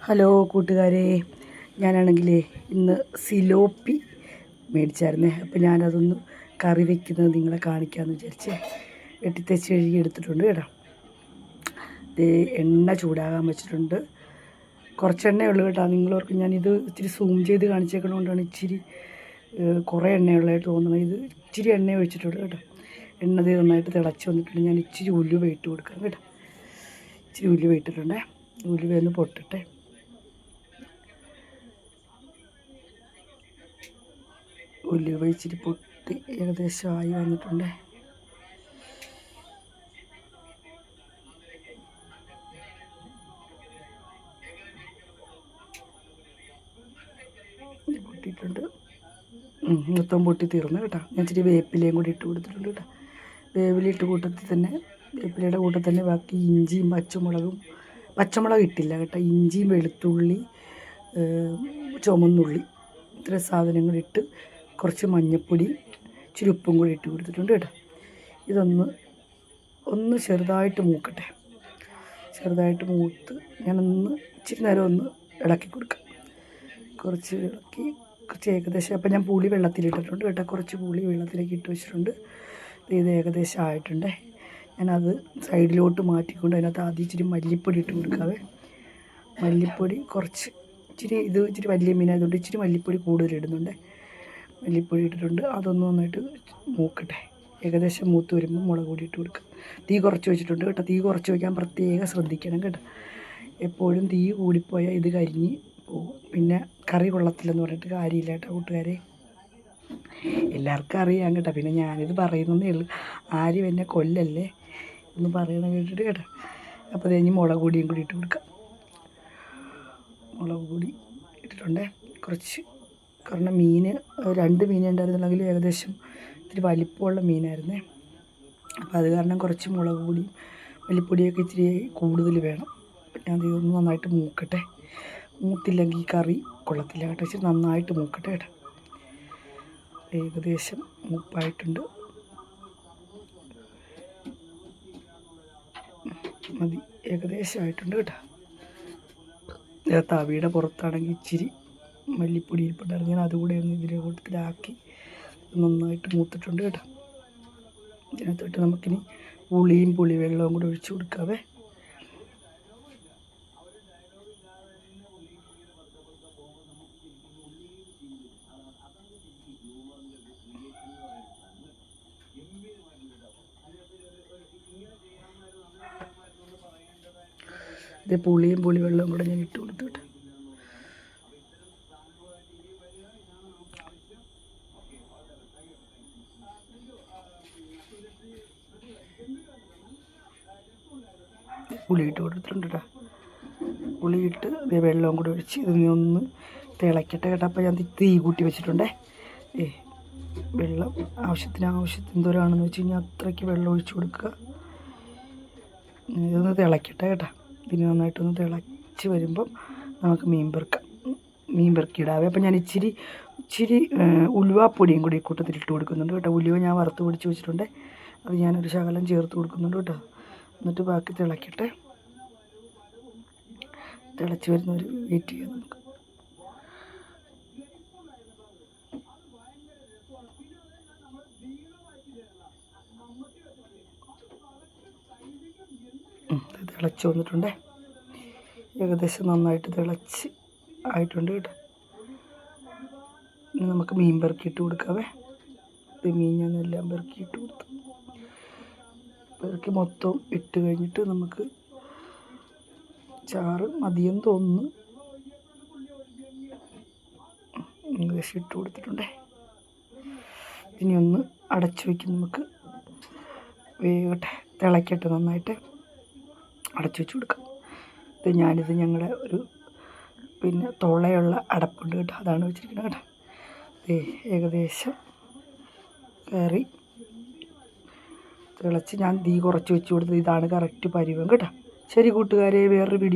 Hello കൂട്ടുകാരെ, ഞാനാണെങ്കിലേ ഇന്ന് സിലോപ്പി മേടിച്ചായിരുന്നേ. അപ്പോൾ ഞാനതൊന്ന് കറി വയ്ക്കുന്നത് നിങ്ങളെ കാണിക്കാമെന്ന് വിചാരിച്ച് വെട്ടിത്തച്ച് കഴുകി എടുത്തിട്ടുണ്ട് കേട്ടോ. എണ്ണ ചൂടാകാൻ വെച്ചിട്ടുണ്ട്. കുറച്ച് എണ്ണയുള്ളൂ കേട്ടോ. നിങ്ങളോർക്ക് ഞാനിത് ഇച്ചിരി സൂം ചെയ്ത് കാണിച്ചേക്കണോണ്ടാണ് ഇച്ചിരി കുറേ എണ്ണയുള്ളതായിട്ട് തോന്നുന്നത്. ഇത് ഇച്ചിരി എണ്ണ ഒഴിച്ചിട്ടുള്ളൂ കേട്ടോ. എണ്ണ നന്നായിട്ട് തിളച്ച് വന്നിട്ടുണ്ട്. ഞാൻ ഇച്ചിരി ഉലുവ ഇട്ട് കൊടുക്കാം കേട്ടോ. ഇച്ചിരി ഉലുവ ഇട്ടിട്ടുണ്ടേ. ഉലുവ ഒന്ന് പൊട്ടട്ടെ. ഉലുവ ഇച്ചിരി പൊട്ടി ഏകദേശം ആയി വന്നിട്ടുണ്ട്. പൊട്ടിയിട്ടുണ്ട്. മൊത്തം പൊട്ടി തീർന്നു കേട്ടോ. ഞാൻ ഇച്ചിരി വേപ്പിലയും കൂടി ഇട്ട് കൊടുത്തിട്ടുണ്ട് കേട്ടോ. വേപ്പിലിട്ട് കൂട്ടത്തിൽ തന്നെ, വേപ്പിലയുടെ കൂട്ടത്തിൽ തന്നെ ബാക്കി ഇഞ്ചിയും പച്ചമുളക് ഇട്ടില്ല കേട്ടോ. ഇഞ്ചിയും വെളുത്തുള്ളി, ചുമന്നുള്ളി, ഇത്ര സാധനങ്ങളിട്ട് കുറച്ച് മഞ്ഞൾപ്പൊടി, ഇച്ചിരി ഉപ്പും കൂടി ഇട്ട് കൊടുത്തിട്ടുണ്ട് കേട്ടോ. ഇതൊന്ന് ചെറുതായിട്ട് മൂക്കട്ടെ. ചെറുതായിട്ട് മൂത്ത് ഞാനൊന്ന് ഇച്ചിരി നേരം ഒന്ന് ഇളക്കി കൊടുക്കാം. കുറച്ച് ഏകദേശം അപ്പം ഞാൻ പുളി വെള്ളത്തിലിട്ടിട്ടുണ്ട് കേട്ടോ. കുറച്ച് പുളി വെള്ളത്തിലേക്ക് ഇട്ട് വെച്ചിട്ടുണ്ട്. ഇത് ഏകദേശം ആയിട്ടുണ്ട്. ഞാനത് സൈഡിലോട്ട് മാറ്റിക്കൊണ്ട് അതിനകത്ത് ആദ്യം ഇച്ചിരി മല്ലിപ്പൊടി ഇട്ട് കൊടുക്കാവേ. മല്ലിപ്പൊടി കുറച്ച് ഇച്ചിരി വലിയ മീനായതുകൊണ്ട് ഇച്ചിരി മല്ലിപ്പൊടി കൂടുതലിടുന്നുണ്ട്. മല്ലിപ്പൊടി ഇട്ടിട്ടുണ്ട്. അതൊന്ന് നന്നായിട്ട് മൂക്കട്ടെ. ഏകദേശം മൂത്ത് വരുമ്പോൾ മുളക് പൊടി ഇട്ട് കൊടുക്കുക. തീ കുറച്ച് വെച്ചിട്ടുണ്ട് കേട്ടോ. തീ കുറച്ച് വയ്ക്കാൻ പ്രത്യേകം ശ്രദ്ധിക്കണം കേട്ടോ. എപ്പോഴും തീ കൂടിപ്പോയാൽ ഇത് കരിഞ്ഞ് പോകും. പിന്നെ കറി കൊള്ളത്തില്ലെന്ന് പറഞ്ഞിട്ട് കാര്യമില്ല കേട്ടോ കൂട്ടുകാരെ. എല്ലാവർക്കും അറിയാം കേട്ടോ. പിന്നെ ഞാനിത് പറയുന്നതേ ഉള്ളൂ. ആരും എന്നെ കൊല്ലല്ലേ എന്ന് പറയണം കേട്ടിട്ട് കേട്ടോ. അപ്പോൾ കഴിഞ്ഞ് മുളക് പൊടിയും കൂടി ഇട്ട് കൊടുക്കാം. മുളക് പൊടി ഇട്ടിട്ടുണ്ട്. കാരണം രണ്ട് മീൻ ഉണ്ടായിരുന്നുണ്ടെങ്കിൽ ഏകദേശം ഇത്തിരി വലിപ്പമുള്ള മീനായിരുന്നേ. അപ്പോൾ അത് കാരണം കുറച്ച് മുളക് പൊടിയും മല്ലിപ്പൊടിയൊക്കെ ഇച്ചിരി കൂടുതൽ വേണം. ഞാൻ ഇതൊന്ന് നന്നായിട്ട് മൂക്കട്ടെ. മൂത്തില്ലെങ്കിൽ കറി കൊള്ളത്തില്ല കേട്ടോ. ഇച്ചിരി നന്നായിട്ട് മൂക്കട്ടെ കേട്ടോ. ഏകദേശം മൂപ്പായിട്ടുണ്ട്. മതി, ഏകദേശം ആയിട്ടുണ്ട് കേട്ടോ. തവിയുടെ പുറത്താണെങ്കിൽ ഇച്ചിരി മല്ലിപ്പൊടി ഇരിപ്പുണ്ടായിരുന്നു. ഞാൻ അതുകൂടെ ഒന്ന് ഇതിൻ്റെ കൂട്ടത്തിലാക്കി നന്നായിട്ട് മൂത്തിട്ടുണ്ട് കേട്ടോ. ഇതിനകത്തോട്ട് നമുക്കിനി പുളിവെള്ളവും കൂടെ ഒഴിച്ച് കൊടുക്കാവേ. ഇത് പുളിവെള്ളവും കൂടെ ഞാൻ ഇട്ട് കൊടുത്തു കേട്ടോ. പുളിയിട്ട് കൊടുത്തിട്ടുണ്ട് കേട്ടോ. പുളിയിട്ട് വെള്ളവും കൂടി ഒഴിച്ച് ഇതിനെ ഒന്ന് തിളയ്ക്കട്ടെ കേട്ടോ. അപ്പോൾ ഞാൻ തീ കൂട്ടി വെച്ചിട്ടുണ്ടേ. വെള്ളം ആവശ്യത്തിന് എന്തോരാണെന്ന് വെച്ച് കഴിഞ്ഞാൽ അത്രയ്ക്ക് വെള്ളം ഒഴിച്ച് കൊടുക്കുക. ഇതൊന്ന് തിളയ്ക്കട്ടെ കേട്ടോ. ഇതിന് നന്നായിട്ടൊന്ന് തിളച്ച് വരുമ്പം നമുക്ക് മീൻ പെറുക്കിയിടാവേ. അപ്പം ഞാൻ ഇച്ചിരി ഉലുവാപ്പൊടിയും കൂടി കൂട്ടത്തിലിട്ട് കൊടുക്കുന്നുണ്ട് കേട്ടോ. ഉലുവ ഞാൻ വറുത്ത് പൊടിച്ച് വെച്ചിട്ടുണ്ട്. അത് ഞാനൊരു ശകലം ചേർത്ത് കൊടുക്കുന്നുണ്ട് കേട്ടോ. എന്നിട്ട് ബാക്കി തിളയ്ക്കട്ടെ. തിളച്ച് വരുന്നവർ വെയിറ്റ് ചെയ്യാം നമുക്ക്. തിളച്ച് വന്നിട്ടുണ്ട്. ഏകദേശം നന്നായിട്ട് തിളച്ച് ആയിട്ടുണ്ട് കേട്ടോ. ഇനി നമുക്ക് മീൻ പെറുക്കിയിട്ട് കൊടുക്കാവേ. മീൻ ഞാനെല്ലാം പെറുക്കിയിട്ട് കൊടുത്തു. പെറുക്കി മൊത്തം ഇട്ട് കഴിഞ്ഞിട്ട് നമുക്ക് ചാറ് മതിയെന്ന് തോന്നുന്നു. ഏകദേശം ഇട്ട് കൊടുത്തിട്ടുണ്ടേ. ഇനി ഒന്ന് അടച്ചു വയ്ക്കും. നമുക്ക് വേകട്ടെ, തിളയ്ക്കട്ടെ. നന്നായിട്ട് അടച്ചു വെച്ച് കൊടുക്കാം. ഞാനിത് ഞങ്ങളുടെ ഒരു തുളയുള്ള അടപ്പുണ്ട് കേട്ടോ. അതാണ് വെച്ചിരിക്കുന്നത് കേട്ടോ. ഏകദേശം കറി തിളച്ച് ഞാൻ തീ കുറച്ച് വെച്ച് കൊടുത്തത്. ഇതാണ് കറക്റ്റ് പരുവം കേട്ടോ. ശരി കൂട്ടുകാരെ, വേറൊരു വീഡിയോ